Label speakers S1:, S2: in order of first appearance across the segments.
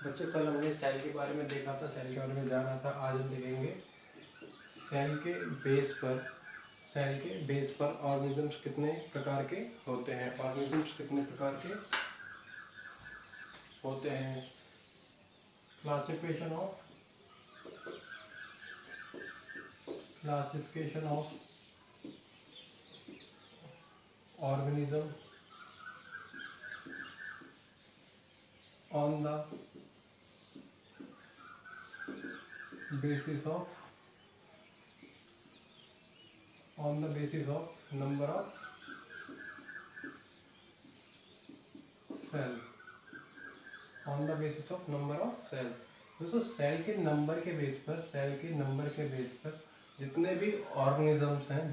S1: बच्चों कल हमने सेल के बारे में देखा था, सेल के बारे में जाना था। आज हम देखेंगे सेल के बेस पर ऑर्गेनिजम्स कितने प्रकार के होते हैं। ऑर्गेनिजम्स कितने प्रकार के होते हैं। Classification of organism on the basis of number of cell दोस्तों सेल के नंबर के बेस पर जितने भी ऑर्गेनिजम्स हैं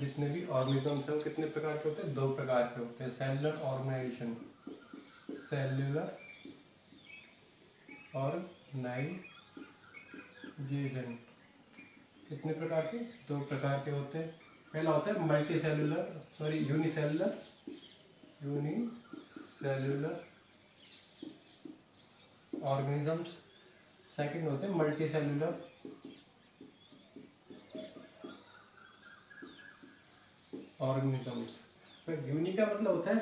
S1: वो कितने प्रकार के होते हैं? दो प्रकार के होते हैं। सेलुलर ऑर्गेनाइजेशन कितने प्रकार के? दो प्रकार के होते हैं। पहला होता है यूनिसेलुलर ऑर्गेनिजम्स। सेकंड होते हैं मल्टीसेलुलर ऑर्गेनिजम्स। यूनि का मतलब होता है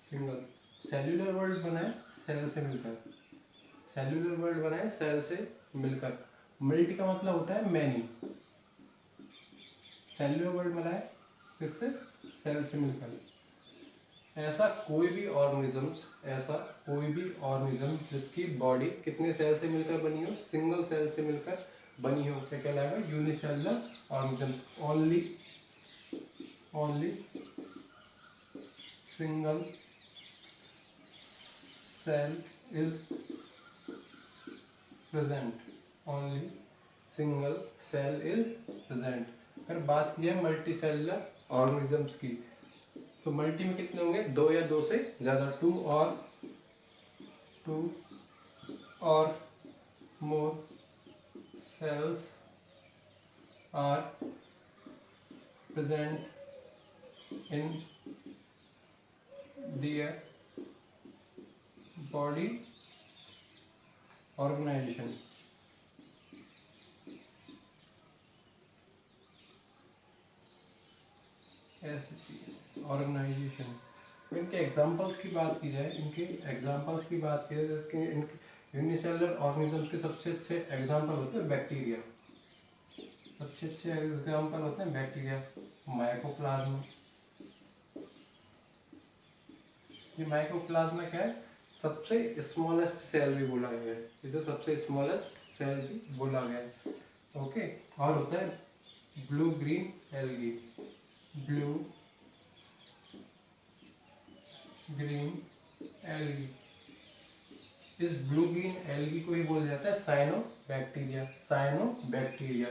S1: सिंगल। सेल्यूलर वर्ल्ड बना है सेल से मिलकर। मल्टी का मतलब होता है मैनी। सेल्यूलर वर्ल्ड बना है किससे? सेल से मिलकर। ऐसा कोई भी ऑर्गेनिज्म जिसकी बॉडी कितने सेल से मिलकर बनी हो? सिंगल सेल से मिलकर बनी हो, क्या कहलाएगा? Unicellular organism. Only single cell is present. अगर बात की जाए मल्टी सेलुलर ऑर्गेनिजम्स की, तो मल्टी में कितने होंगे? दो या दो से ज्यादा। टू और more cells are present in their body organization. Organization. इनके एग्जांपल्स की बात की जाए, यूनिसेलुलर ऑर्गेनिजम्स के सबसे अच्छे एग्जांपल होते हैं बैक्टीरिया। माइकोप्लाज्मा। ये माइकोप्लाज्मा क्या है? सबसे स्मॉलेस्ट सेल भी बोला गया है इसे, ओके। और होता है ब्लू ग्रीन एल्गी। इस ब्लू ग्रीन एल्गी को ही बोला जाता है साइनोबैक्टीरिया। साइनोबैक्टीरिया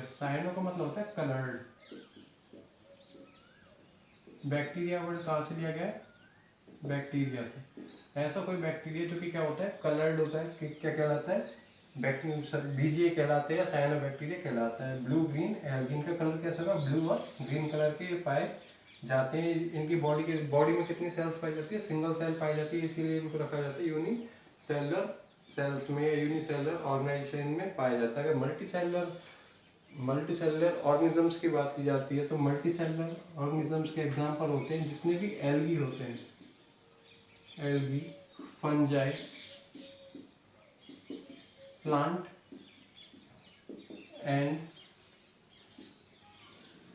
S1: साइनो का मतलब होता है कलर्ड। बैक्टीरिया वर्ड कहाँ से लिया गया है? बैक्टीरिया से। ऐसा कोई बैक्टीरिया जो कि क्या होता है? कलर्ड होता है। क्या कहलाता है? बीजीए कहलाते हैं या साइनोबैक्टीरिया कहलाता है। ब्लू ग्रीन एल्गी, इनका कलर कैसा होगा? ब्लू और ग्रीन कलर के पाए जाते हैं। इनकी बॉडी में कितनी सेल्स पाई जाती है? सिंगल सेल पाई जाती है, इसीलिए इनको रखा जाता है यूनिसेलुलर सेल्स में या यूनिसेलुलर ऑर्गेनाइजेशन में पाया जाता है। अगर मल्टीसेलुलर ऑर्गेनिजम्स की बात की जाती है, तो मल्टीसेलुलर ऑर्गेनिजम्स के एग्जांपल होते हैं जितने भी एल्गी होते हैं, फंजाई, प्लांट एंड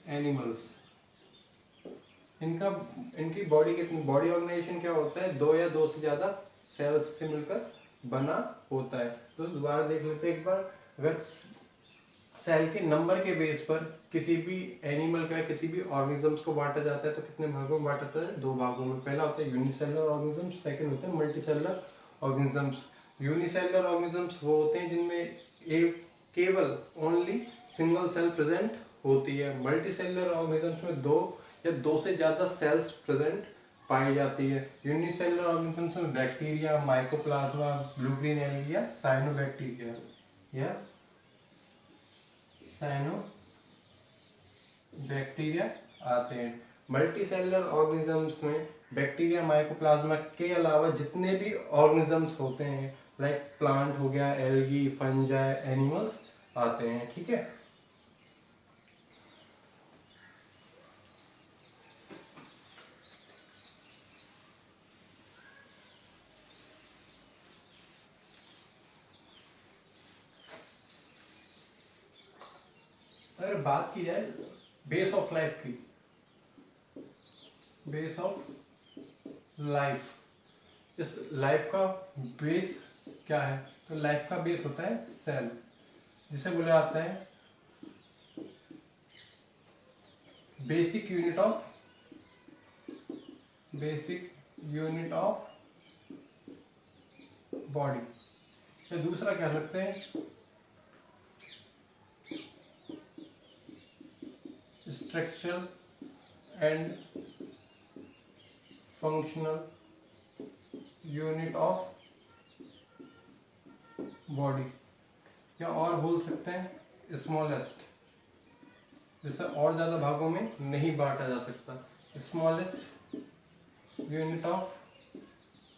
S1: एनिमल्स। इनकी बॉडी ऑर्गेनाइजेशन क्या होता है? दो या दो से ज्यादा सेल्स से मिलकर बना होता है। तो दोबारा देख लेते हैं एक बार। अगर सेल के नंबर के बेस पर किसी भी एनिमल का, किसी भी ऑर्गेनिजम्स को बांटा जाता है, तो कितने भागों में बांटा जाता है? दो भागों में। पहला होता है यूनिसेलुलर ऑर्गेनिजम्स, सेकंड होते हैं मल्टीसेलुलर ऑर्गेनिजम्स। यूनिसेलुलर ऑर्गेनिजम्स वो होते हैं जिनमें केवल ओनली सिंगल सेल प्रेजेंट होती है। मल्टीसेलुलर ऑर्गेनिजम्स में दो या दो से ज्यादा सेल्स प्रेजेंट पाई जाती है। यूनिसेलुलर ऑर्गेनिजम्स में bacteria, mycoplasma, blue green algae या साइनोबैक्टीरिया या बैक्टीरिया आते हैं। मल्टी सेलुलर ऑर्गेनिजम्स में बैक्टीरिया, माइकोप्लाज्मा के अलावा जितने भी ऑर्गेनिजम्स होते हैं, लाइक प्लांट हो गया, एल्गी, फंजाई, एनिमल्स आते हैं। ठीक है, अगर बात की जाए बेस ऑफ लाइफ की, बेस ऑफ लाइफ, इस लाइफ का बेस क्या है? तो लाइफ का बेस होता है सेल, जिसे बोला जाता है बेसिक यूनिट ऑफ बॉडी। या दूसरा कह सकते हैं structural and functional unit of body, या और बोल सकते हैं स्मॉलेस्ट, जिसे और ज्यादा भागों में नहीं बांटा जा सकता, smallest unit of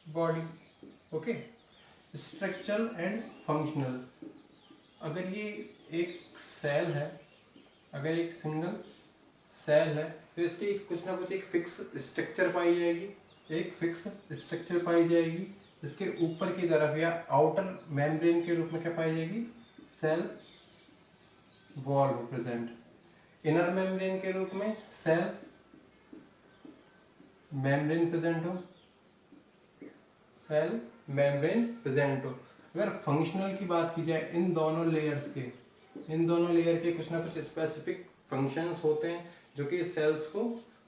S1: body. Okay, structural and functional, अगर ये एक सेल है, अगर एक सिंगल सेल है तो इसकी कुछ ना कुछ एक फिक्स स्ट्रक्चर पाई जाएगी, एक फिक्स स्ट्रक्चर पाई जाएगी। इसके ऊपर की तरफ या आउटर मेम्ब्रेन के रूप में क्या पाई जाएगी? Cell wall present. Inner membrane के रूप में सेल मेम्ब्रेन प्रेजेंट हो, सेल मेम्ब्रेन प्रेजेंट हो। अगर फंक्शनल की बात की जाए, इन दोनों लेयर के कुछ ना कुछ स्पेसिफिक फंक्शंस होते हैं जो कि सेल्स को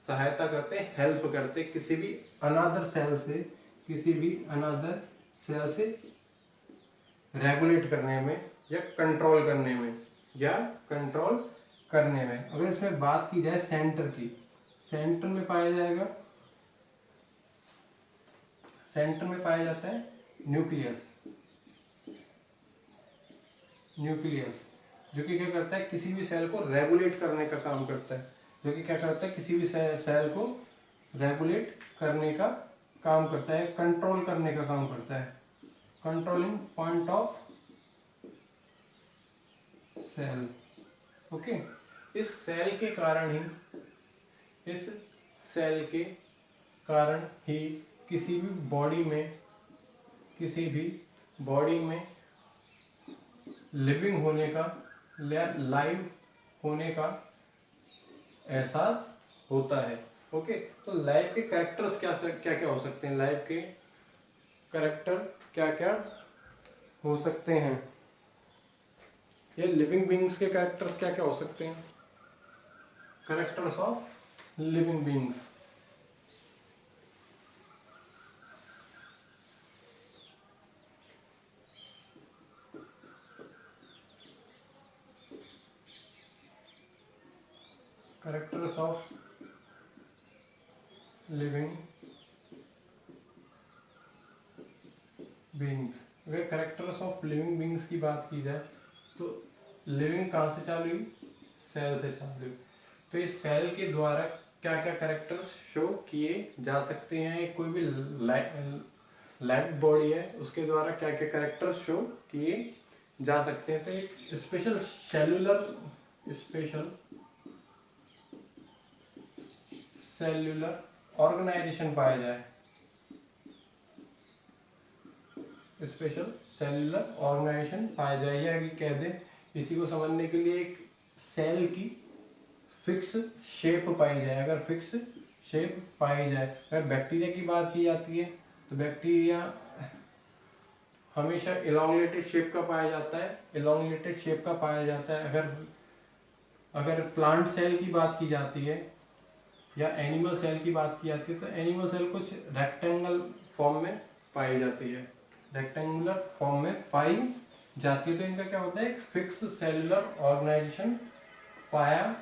S1: सहायता करते हैं, हेल्प करते हैं किसी भी अनदर सेल से रेगुलेट करने में या कंट्रोल करने में। अगर इसमें बात की जाए सेंटर की, सेंटर में पाया जाता है न्यूक्लियस, जो कि क्या करता है? किसी भी सेल को रेगुलेट करने का काम करता है, किसी भी सेल को रेगुलेट करने का काम करता है, कंट्रोल करने का काम करता है, controlling point of cell. Okay, इस सेल के कारण ही किसी भी बॉडी में लिविंग होने का, लाइव होने का एहसास होता है। ओके, तो लाइफ के कैरेक्टर्स क्या क्या हो सकते हैं? लाइफ के कैरेक्टर क्या क्या हो सकते हैं, या लिविंग बीइंग्स के कैरेक्टर्स क्या क्या हो सकते हैं? Characters of living beings. Characters of living beings. अगर कैरेक्टर्स ऑफ लिविंग बीइंग्स की बात की जाए तो लिविंग कहाँ से चालू हुई? सेल से चालू हुई। तो इस सेल के द्वारा क्या क्या कैरेक्टर्स शो किए जा सकते हैं? कोई भी लाइव बॉडी है, उसके द्वारा क्या क्या कैरेक्टर्स शो किए जा सकते हैं? तो एक स्पेशल सेल्यूलर ऑर्गेनाइजेशन पाया जाए, स्पेशल सेल्यूलर ऑर्गेनाइजेशन पाया जाए, या कह दें इसी को समझने के लिए एक सेल की फिक्स शेप पाई जाए। अगर फिक्स शेप पाई जाए, अगर बैक्टीरिया की बात की जाती है तो बैक्टीरिया हमेशा इलॉन्गेटेड शेप का पाया जाता है। अगर प्लांट सेल की बात की जाती है या एनिमल सेल की बात की जाती है तो एनिमल सेल कुछ रेक्टेंगल फॉर्म में पाई जाती है, रेक्टेंगुलर फॉर्म में पाई जाती है। तो इनका क्या होता है? एक फिक्स सेलुलर ऑर्गेनाइजेशन पाया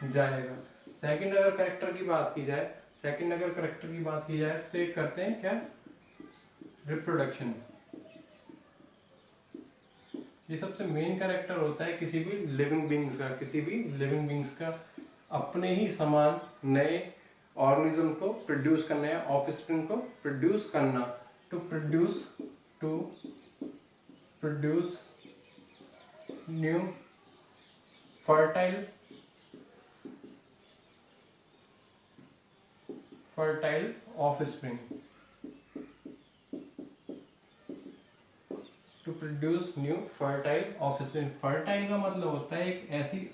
S1: जाएगा। सेकंड अगर करेक्टर की बात की जाए तो ये करते हैं क्या? रिप्रोडक्शन। ये सबसे मेन कैरेक्टर होता है किसी भी लिविंग बीइंग्स का, अपने ही समान नए ऑर्गेनिज्म को प्रोड्यूस करना है, ऑफस्प्रिंग को प्रोड्यूस करना, to produce new fertile offspring, to produce new fertile offspring. Fertile का मतलब होता है एक ऐसी,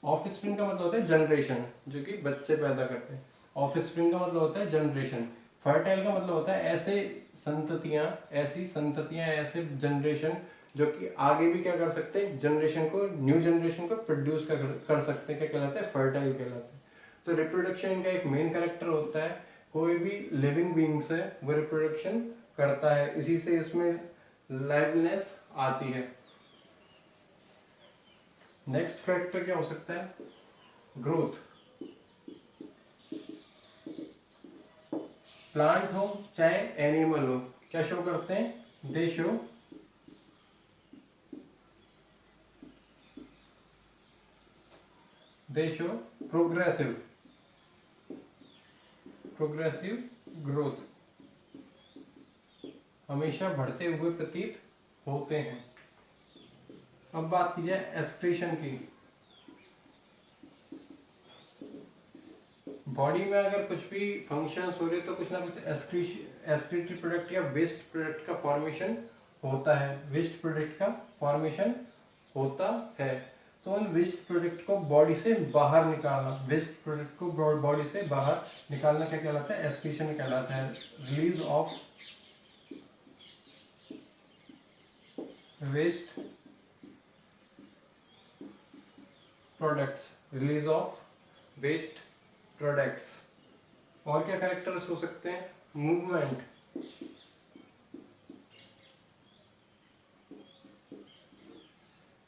S1: ऑफस्प्रिंग का मतलब होता है जनरेशन, जो कि बच्चे पैदा करते हैं। ऑफस्प्रिंग का मतलब होता है जनरेशन। फर्टाइल का मतलब होता है ऐसे संततियां, ऐसे जनरेशन जो कि आगे भी क्या कर सकते हैं, जनरेशन को, न्यू जनरेशन को प्रोड्यूस कर सकते हैं। क्या कहलाते हैं? फर्टाइल कहलाते हैं। तो रिप्रोडक्शन इनका एक मेन कैरेक्टर होता है। कोई भी लिविंग बींग्स है वो रिप्रोडक्शन करता है, इसी से इसमें लाइवनेस आती है। नेक्स्ट कैरेक्टर क्या हो सकता है? ग्रोथ। प्लांट हो चाहे एनिमल हो, क्या शो करते हैं? दे शो प्रोग्रेसिव ग्रोथ, हमेशा बढ़ते हुए प्रतीत होते हैं। अब बात की जाए एक्सक्रीशन की। बॉडी में अगर कुछ भी फंक्शंस हो रहे तो कुछ ना कुछ एक्सक्रीटरी प्रोडक्ट या वेस्ट प्रोडक्ट का फॉर्मेशन होता है, वेस्ट प्रोडक्ट का फॉर्मेशन होता है। तो उन वेस्ट प्रोडक्ट को बॉडी से बाहर निकालना, वेस्ट प्रोडक्ट को बॉडी से बाहर निकालना क्या कहलाता है? एक्सक्रीशन कहलाता है। Release of waste products, release of waste products. और क्या कैरेक्टर्स हो सकते हैं? Movement,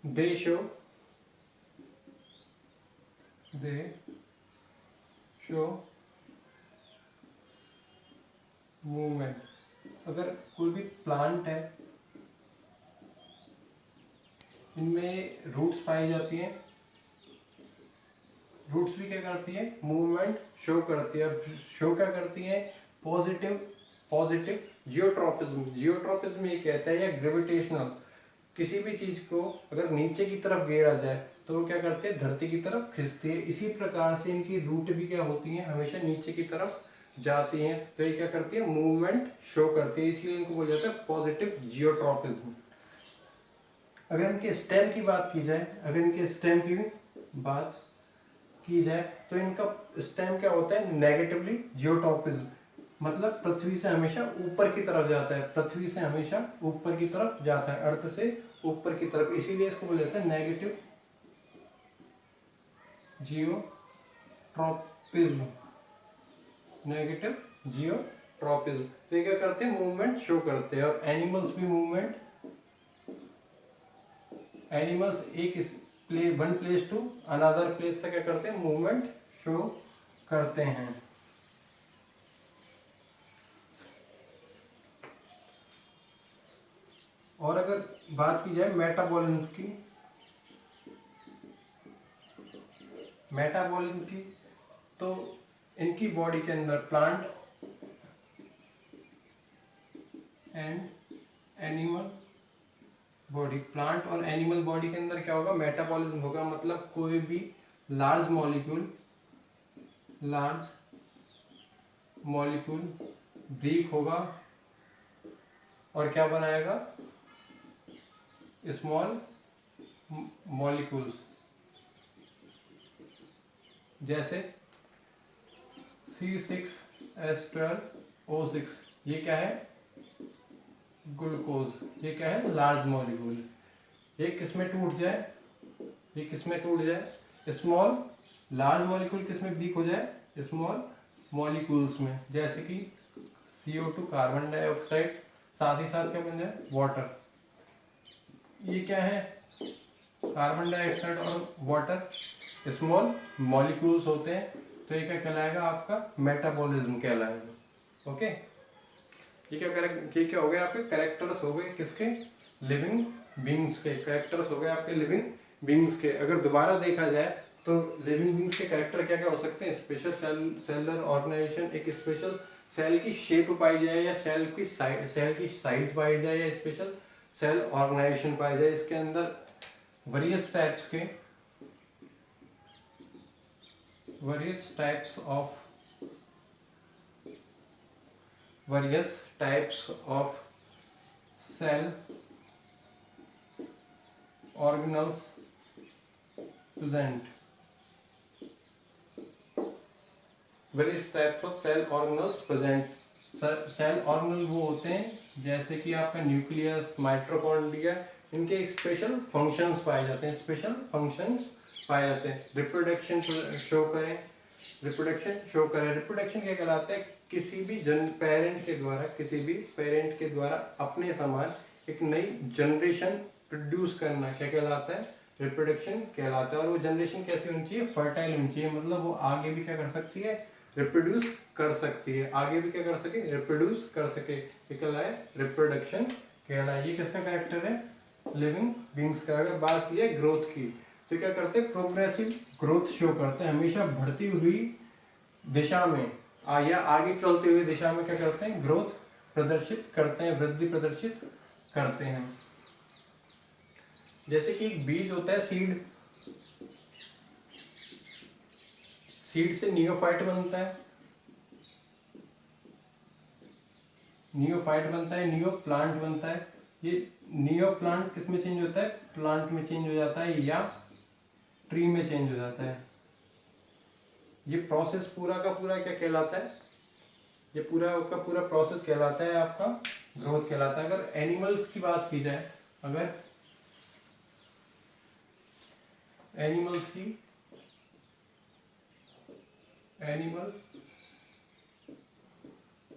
S1: they show movement. अगर कोई भी प्लांट है, इनमें रूट्स पाई जाती हैं, रूट्स भी क्या करती है? मूवमेंट शो करती है। शो क्या करती है? Positive geotropism. जियोट्रॉपिज्म ये कहता है, या ग्रेविटेशनल, किसी भी चीज को अगर नीचे की तरफ गिरा जाए तो वो क्या करते हैं? धरती की तरफ खिंचती है। इसी प्रकार से इनकी रूट भी क्या होती है? हमेशा नीचे की तरफ जाती हैं। तो ये क्या करती है? मूवमेंट शो करती है, इसलिए इनको बोला जाता है पॉजिटिव जियोट्रॉपिज्म। अगर इनके स्टेम की बात की जाए, तो इनका स्टेम क्या होता है? नेगेटिवली जियोट्रॉपिज्म, मतलब पृथ्वी से हमेशा ऊपर की तरफ जाता है, पृथ्वी से हमेशा ऊपर की तरफ जाता है, अर्थ से ऊपर की तरफ, इसीलिए इसको बोला जाता है नेगेटिव जियोट्रॉपिज्म। तो ये क्या करते हैं? मूवमेंट शो करते हैं। और एनिमल्स भी movement, animals one place to another place तक क्या करते हैं? मूवमेंट शो करते हैं। और अगर बात की जाए मेटाबॉलिज्म की, तो इनकी बॉडी के अंदर प्लांट और एनिमल बॉडी के अंदर क्या होगा? मेटाबॉलिज्म होगा। मतलब कोई भी लार्ज मॉलिक्यूल ब्रेक होगा और क्या बनाएगा? स्मॉल मॉलिक्यूल्स, जैसे C6H12O6, ये क्या है? ग्लूकोज। ये क्या है? Large molecule. ये किसमें टूट जाए? स्मॉल, लार्ज मॉलिक्यूल किसमें ब्रेक हो जाए? स्मॉल मॉलिक्यूल्स में, जैसे कि CO2 कार्बन डाइऑक्साइड, साथ ही साथ क्या बन जाए? वाटर। ये क्या है? कार्बन डाइऑक्साइड और वाटर स्मॉल मॉलिक्यूल्स होते हैं। तो ये क्या कहलाएगा? आपका मेटाबॉलिज्म कहलाएगा। ओके, ये क्या हो गए? आपके कैरेक्टर्स हो गए किसके? लिविंग बींग्स के। कैरेक्टर्स हो गए आपके लिविंग बींग्स के। अगर दोबारा देखा जाए तो लिविंग बींग्स के कैरेक्टर क्या क्या हो सकते हैं? स्पेशल सेलुलर ऑर्गेनाइजेशन, एक स्पेशल सेल की शेप पाई जाए या सेल की साइज पाई जाए या स्पेशल सेल ऑर्गेनाइजेशन पाई जाए। इसके अंदर various types of cell organelles present. Various types of cell organelles present. Cell organelle वो होते हैं जैसे कि आपका न्यूक्लियस, माइटोकॉन्ड्रिया, इनके स्पेशल फंक्शंस पाए जाते हैं, रिप्रोडक्शन शो करें, रिप्रोडक्शन क्या कहलाता है? किसी भी पेरेंट के द्वारा अपने समान एक नई जनरेशन प्रोड्यूस करना क्या कहलाता है? रिप्रोडक्शन कहलाता है। और वो जनरेशन कैसी होनी चाहिए? फर्टाइल होनी चाहिए, मतलब वो आगे भी क्या कर सकती है? रिप्रोड्यूस कर सकती है, आगे भी क्या कर सके? रिप्रोड्यूस कर सके। ये कहलाए रिप्रोडक्शन कहलाए। ये किसका कैरेक्टर है? लिविंग बींग्स का। अगर बात की है ग्रोथ की, तो क्या करते हैं? प्रोग्रेसिव ग्रोथ शो करते हैं, हमेशा बढ़ती हुई दिशा में या आगे चलते हुए दिशा में क्या करते हैं? ग्रोथ प्रदर्शित करते हैं, वृद्धि प्रदर्शित करते हैं। जैसे कि एक बीज होता है, सीड से नियोफाइट बनता है, नियो प्लांट बनता है। ये नियो प्लांट किस में चेंज होता है? प्लांट में चेंज हो जाता है या ट्री में चेंज हो जाता है। ये प्रोसेस पूरा का पूरा क्या कहलाता है? ये पूरा का पूरा प्रोसेस कहलाता है आपका ग्रोथ कहलाता है। अगर एनिमल्स की बात की जाए, अगर एनिमल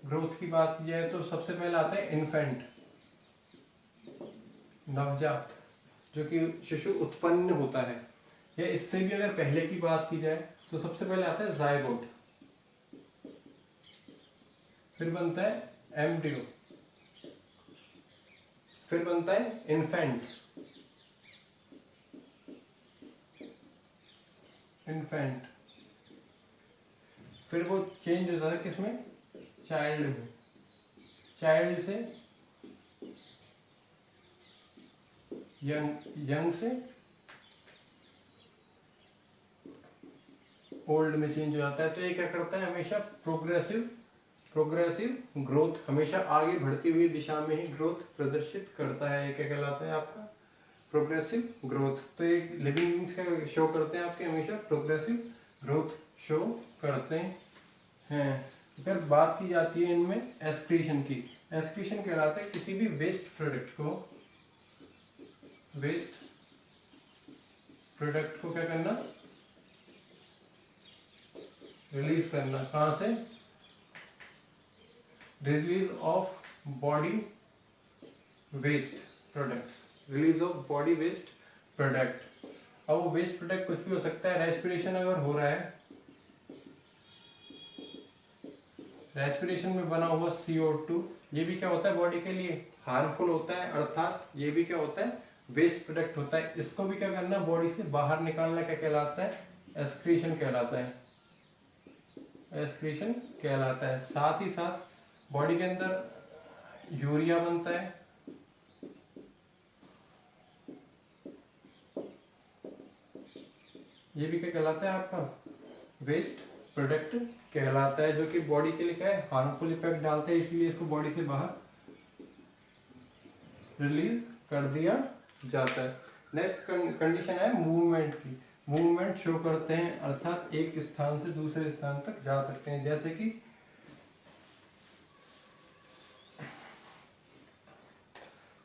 S1: ग्रोथ की बात की जाए तो सबसे पहले आता है इन्फेंट, नवजात, जो कि शिशु उत्पन्न होता है। या इससे भी अगर पहले की बात की जाए तो सबसे पहले आता है जायगोट, फिर बनता है एम्ब्रियो, फिर बनता है इन्फेंट, फिर वो चेंज हो जाता है किसमें? चाइल्ड में, चाइल्ड से यंग से ओल्ड में चेंज हो जाता है। तो ये क्या करता है? हमेशा प्रोग्रेसिव ग्रोथ, हमेशा आगे बढ़ती हुई दिशा में ही ग्रोथ प्रदर्शित करता है। ये क्या कहलाता है? आपका प्रोग्रेसिव ग्रोथ। तो ये लिविंग बींग्स का शो करते हैं, आपके हमेशा प्रोग्रेसिव ग्रोथ शो करते हैं। अगर बात की जाती है इनमें एक्सक्रीशन की, एक्सक्रीशन कहलाता है किसी भी वेस्ट प्रोडक्ट को क्या करना? रिलीज करना। कहां से? Release of body waste product. अब वो वेस्ट प्रोडक्ट कुछ भी हो सकता है। रेस्पिरेशन अगर हो रहा है, रेस्पिरेशन में बना हुआ CO2, ये भी क्या होता है? बॉडी के लिए हार्मफुल होता है, अर्थात ये भी क्या होता है? वेस्ट प्रोडक्ट होता है। इसको भी क्या करना? बॉडी से बाहर निकालना क्या कहलाता है? एक्सक्रीशन कहलाता है। साथ ही साथ बॉडी के अंदर यूरिया बनता है, ये भी क्या कहलाता है? आपका वेस्ट प्रोडक्ट कहलाता है, जो कि बॉडी के लिए क्या है? हार्मफुल इफेक्ट डालते हैं, इसलिए इसको बॉडी से बाहर रिलीज कर दिया जाता है। नेक्स्ट कंडीशन है मूवमेंट की। मूवमेंट शो करते हैं, अर्थात एक स्थान से दूसरे स्थान तक जा सकते हैं। जैसे कि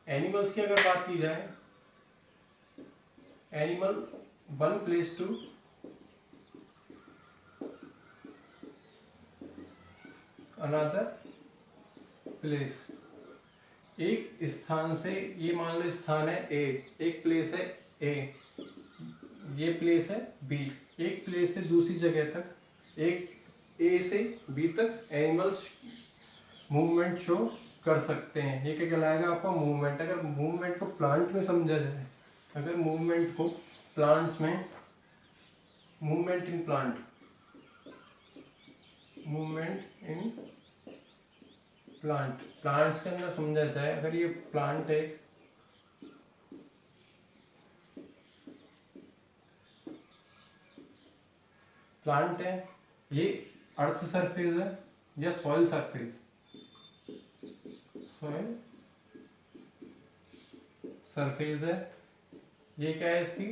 S1: एनिमल्स की अगर बात की जाए, animal one place to another place, एक स्थान से, ये मान लो स्थान है ए, एक प्लेस है ए, ये प्लेस है बी, एक प्लेस से दूसरी जगह तक, एक ए से बी तक एनिमल्स मूवमेंट शो कर सकते हैं। ये क्या कहलाएगा? आपका मूवमेंट। अगर मूवमेंट को प्लांट में समझा जाए, अगर मूवमेंट को प्लांट्स में movement in plant, movement in plant, plants के अंदर समझा जाए, अगर ये प्लांट है, प्लांट है, ये अर्थ सरफेस है या सॉइल सरफेस, सॉइल सरफेस है, ये क्या है इसकी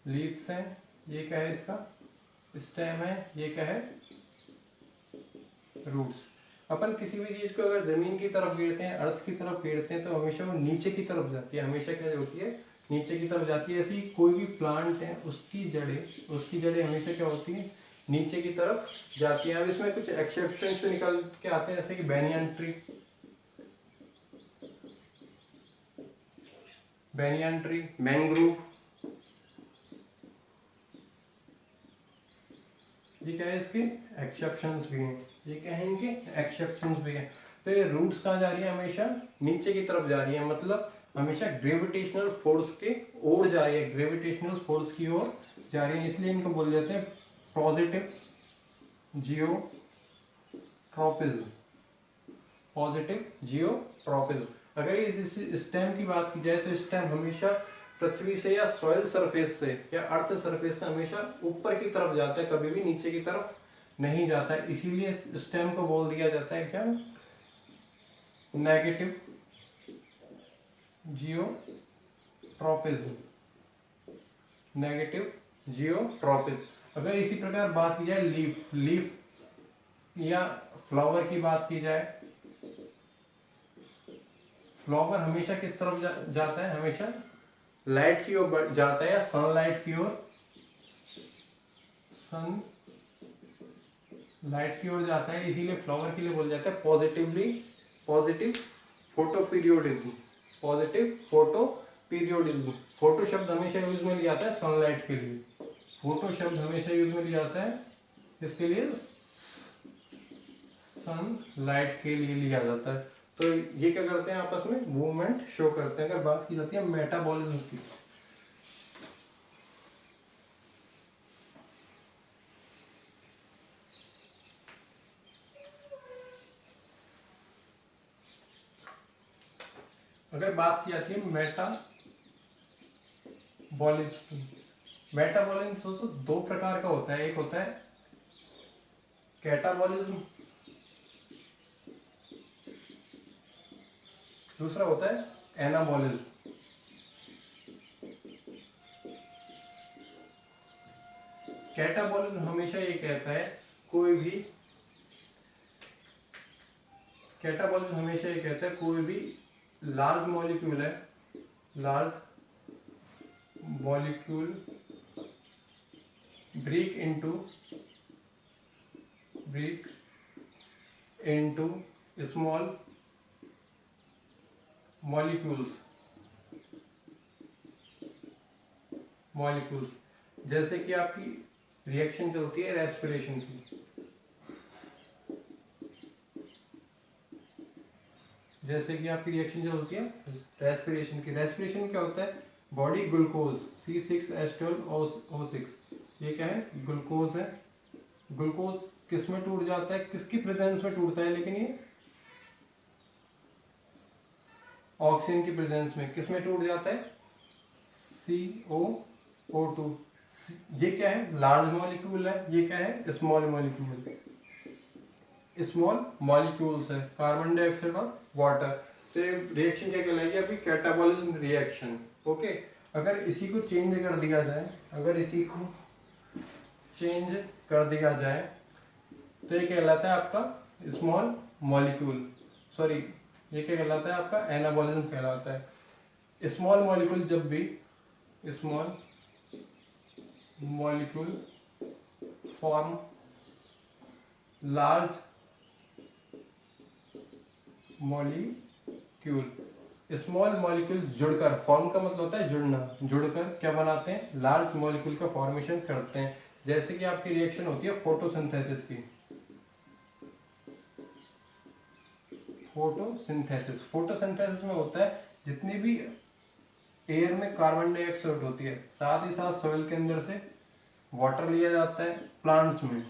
S1: लीव्स हैं, ये क्या है इसका स्टेम है, ये क्या है रूट्स। अपन किसी भी चीज को अगर जमीन की तरफ गिरते हैं, अर्थ की तरफ गिरते हैं, तो हमेशा वो नीचे की तरफ जाती है, हमेशा क्या होती है नीचे की तरफ जाती है। ऐसी कोई भी प्लांट है उसकी जड़ें हमेशा क्या होती है नीचे की तरफ जाती है। अब इसमें कुछ एक्सेप्शन तो निकल के आते हैं, जैसे कि बैनियन ट्री, मैंग्रोव, ये क्या है इसके एक्सेप्शंस भी हैं, ये क्या है इनके एक्सेप्शंस भी हैं। तो ये रूट्स कहाँ जा रही है, हमेशा नीचे की तरफ जा रही है, मतलब हमेशा ग्रेविटेशनल फोर्स के ओर जा रही है, ग्रेविटेशनल फोर्स की ओर जा रही है, इसलिए इनको बोल देते हैं पॉजिटिव जियोट्रॉपिज्म, पॉजिटिव जियोट्रॉपिज्म। अगर इस स्टेम की बात की जाए तो स्टेम हमेशा पृथ्वी से या सॉइल सरफेस से या अर्थ सरफेस से हमेशा ऊपर की तरफ जाता है, कभी भी नीचे की तरफ नहीं जाता है, इसीलिए स्टेम को बोल दिया जाता है क्या नेगेटिव जियोट्रॉपिज्म, नेगेटिव जियोट्रॉपिज्म। अगर इसी प्रकार बात की जाए लीफ या फ्लावर की बात की जाए, फ्लावर हमेशा किस तरफ जाता है, हमेशा लाइट की ओर जाता है या सनलाइट की ओर, सनलाइट की ओर जाता है, इसीलिए फ्लावर के लिए बोल जाता है positive photoperiodism, positive photoperiodism. Photo शब्द हमेशा यूज में लिया जाता है सनलाइट के लिए, फोटो शब्द हमेशा यूज में लिया जाता है इसके लिए सनलाइट के लिए लिया जाता है। तो ये क्या करते हैं आपस में मूवमेंट शो करते हैं। अगर बात की जाती है मेटाबॉलिज्म की, अगर बात की जाती है मेटाबॉलिज्म दोस्तों दो प्रकार का होता है, एक होता है कैटाबॉलिज्म, दूसरा होता है एनाबॉलिज्म। कैटाबॉलिज्म हमेशा ये कहता है कोई भी लार्ज मॉलिक्यूल है, large molecule break into small molecules, जैसे कि आपकी रिएक्शन चलती है रेस्पिरेशन की, जैसे कि आपकी रिएक्शन जो होती है रेस्पिरेशन की, रेस्पिरेशन क्या होता है बॉडी ग्लूकोज C6H12O6, ये क्या है ग्लूकोज है, ग्लूकोज किस में टूट जाता है, किसकी प्रेजेंस में टूटता है, लेकिन ये ऑक्सीजन की प्रेजेंस में, किस में टूट जाता है CO2। ये क्या है लार्ज मॉलिक्यूल है, ये क्या है स्मॉल मॉलिक्यूल्स है, कार्बन डाइऑक्साइड और वाटर। तो ये रिएक्शन क्या कहलाएगी अभी कैटाबॉलिज्म रिएक्शन। ओके, अगर इसी को चेंज कर दिया जाए, तो ये कहलाता है आपका स्मॉल मॉलिक्यूल, सॉरी ये क्या कहलाता है आपका एनाबॉलिज्म कहलाता है। स्मॉल मॉलिक्यूल जब भी small molecule form large molecule, small molecule जुड़कर, फॉर्म का मतलब होता है जुड़ना, जुड़कर क्या बनाते हैं लार्ज मॉलिक्यूल का फॉर्मेशन करते हैं। जैसे कि आपकी रिएक्शन होती है फोटोसिंथेसिस की, फोटोसिंथेसिस में होता है जितनी भी एयर में कार्बन डाइऑक्साइड होती है, साथ ही साथ सॉइल के अंदर से वाटर लिया जाता है प्लांट्स में,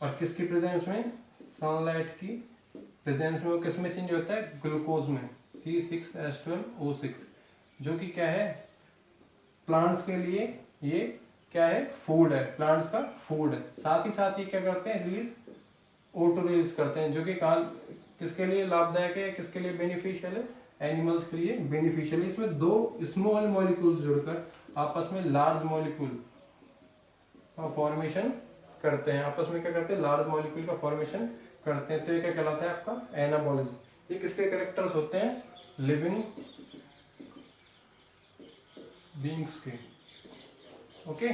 S1: और किसकी प्रेजेंस में, सनलाइट की प्रेजेंस में वो किस में चेंज होता है, ग्लूकोज में, C6H12O6, जो कि क्या है प्लांट्स के लिए ये क्या है, फूड है, प्लांट्स का फूड है। साथ ही साथ ये क्या करते हैं, रिलीज O2 रिलीज करते हैं, जो कि किसके लिए लाभदायक है, किसके लिए बेनिफिशियल है, एनिमल्स के लिए बेनिफिशियल है। इसमें दो स्मॉल मॉलिक्यूल्स जुड़कर आपस में लार्ज मॉलिक्यूल का फॉर्मेशन करते हैं, आपस में क्या करते हैं, लार्ज मॉलिक्यूल का फॉर्मेशन करते हैं। तो ये क्या कहलाता है आपका एनाबॉलिज्म। ये किसके कैरेक्टर्स होते हैं, लिविंग बींग्स के। ओके